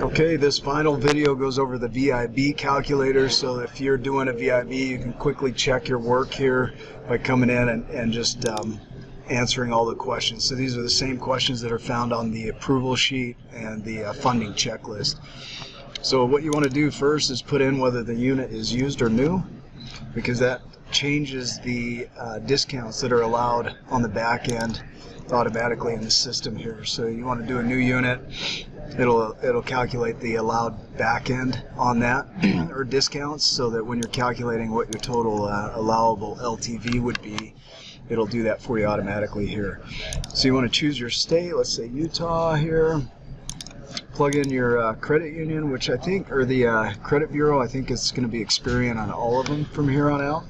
Okay, this final video goes over the VIB calculator, so if you're doing a VIB, you can quickly check your work here by coming in and just answering all the questions. So these are the same questions that are found on the approval sheet and the funding checklist. So what you want to do first is put in whether the unit is used or new, because that changes the discounts that are allowed on the back end automatically in the system here. So you want to do a new unit, it'll calculate the allowed back end on that or discounts, so that when you're calculating what your total allowable LTV would be, it'll do that for you automatically here. So you want to choose your state, let's say Utah here, plug in your credit union, which I think, or the credit bureau, I think it's going to be Experian on all of them from here on out.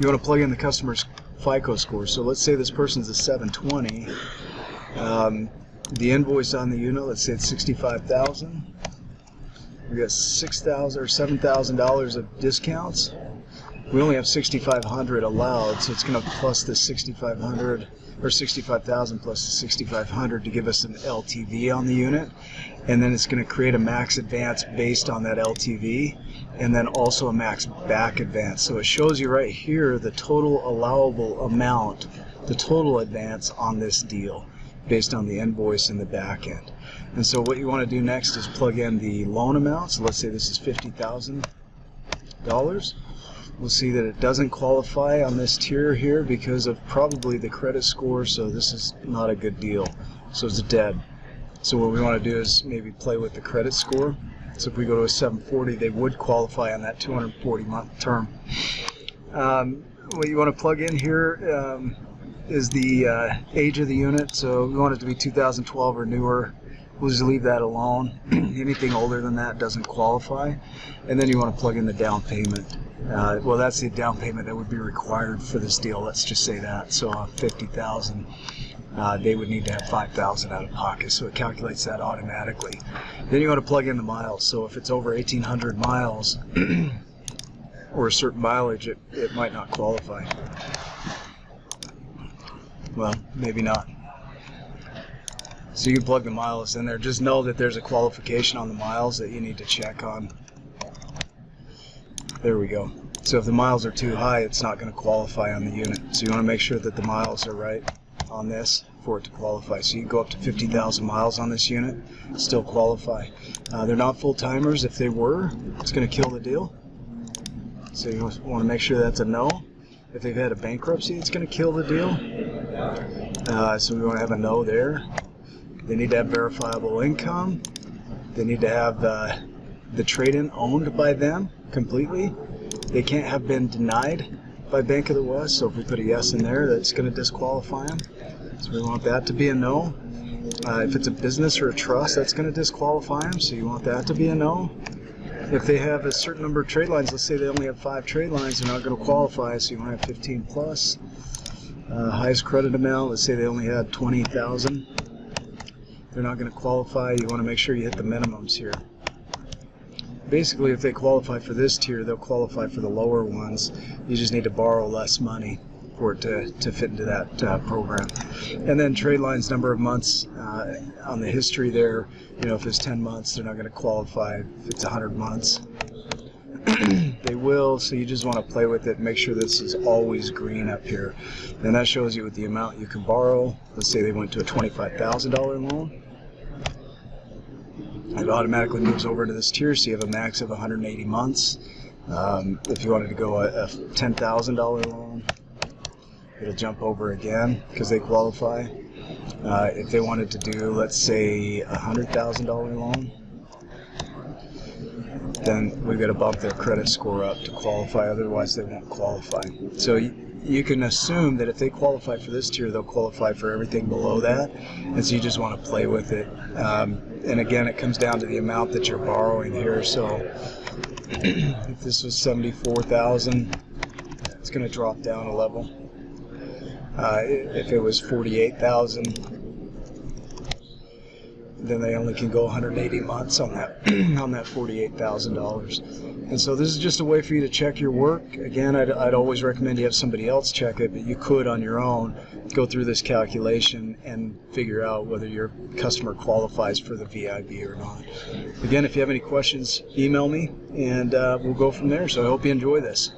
You want to plug in the customer's FICO score. So let's say this person's a 720. The invoice on the unit, let's say it's $65,000. We got $6,000 or $7,000 of discounts. We only have $6,500 allowed, so it's going to plus the $6,500 or $65,000 plus the $6,500 to give us an LTV on the unit, and then it's going to create a max advance based on that LTV, and then also a max back advance. So it shows you right here the total allowable amount, the total advance on this deal based on the invoice in the back end. And so what you want to do next is plug in the loan amount. So let's say this is $50,000. We'll see that it doesn't qualify on this tier here because of probably the credit score, so this is not a good deal. So it's dead. So what we want to do is maybe play with the credit score. So if we go to a 740, they would qualify on that 240-month term. What you want to plug in here is the age of the unit. So we want it to be 2012 or newer. We'll just leave that alone. Anything older than that doesn't qualify. And then you want to plug in the down payment. Well, that's the down payment that would be required for this deal. Let's just say that. So $50,000, they would need to have $5,000 out of pocket. So it calculates that automatically. Then you want to plug in the miles. So if it's over 1,800 miles or a certain mileage, it might not qualify. Well, maybe not. So you can plug the miles in there. Just know that there's a qualification on the miles that you need to check on. There we go. So if the miles are too high, it's not going to qualify on the unit. So you want to make sure that the miles are right on this for it to qualify. So you can go up to 50,000 miles on this unit, still qualify. They're not full timers. If they were, it's going to kill the deal. So you want to make sure that's a no. If they've had a bankruptcy, it's going to kill the deal. So we want to have a no there. They need to have verifiable income. They need to have the trade-in owned by them completely. They can't have been denied by Bank of the West. So if we put a yes in there, that's going to disqualify them. So we want that to be a no. If it's a business or a trust, that's going to disqualify them. So you want that to be a no. If they have a certain number of trade lines, let's say they only have 5 trade lines, they're not going to qualify. So you want to have 15 plus. Highest credit amount, let's say they only had 20,000. They're not going to qualify. You want to make sure you hit the minimums here. Basically, if they qualify for this tier, they'll qualify for the lower ones. You just need to borrow less money for it to fit into that program. And then trade lines, number of months on the history there. You know, if it's 10 months, they're not going to qualify. If it's 100 months, they will. So you just want to play with it. Make sure this is always green up here. And that shows you what the amount you can borrow. Let's say they went to a $25,000 loan. It automatically moves over to this tier, so you have a max of 180 months. If you wanted to go a $10,000 loan, it'll jump over again because they qualify. If they wanted to do, let's say, a $100,000 loan, then we've got to bump their credit score up to qualify, otherwise they won't qualify. So you can assume that if they qualify for this tier, they'll qualify for everything below that, and so you just want to play with it. And again, it comes down to the amount that you're borrowing here. So if this was 74,000, it's going to drop down a level. If it was 48,000, then they only can go 180 months on that on that $48,000. And so this is just a way for you to check your work. Again, I'd always recommend you have somebody else check it, but you could on your own go through this calculation and figure out whether your customer qualifies for the VIB or not. Again, if you have any questions, email me, and we'll go from there. So I hope you enjoy this.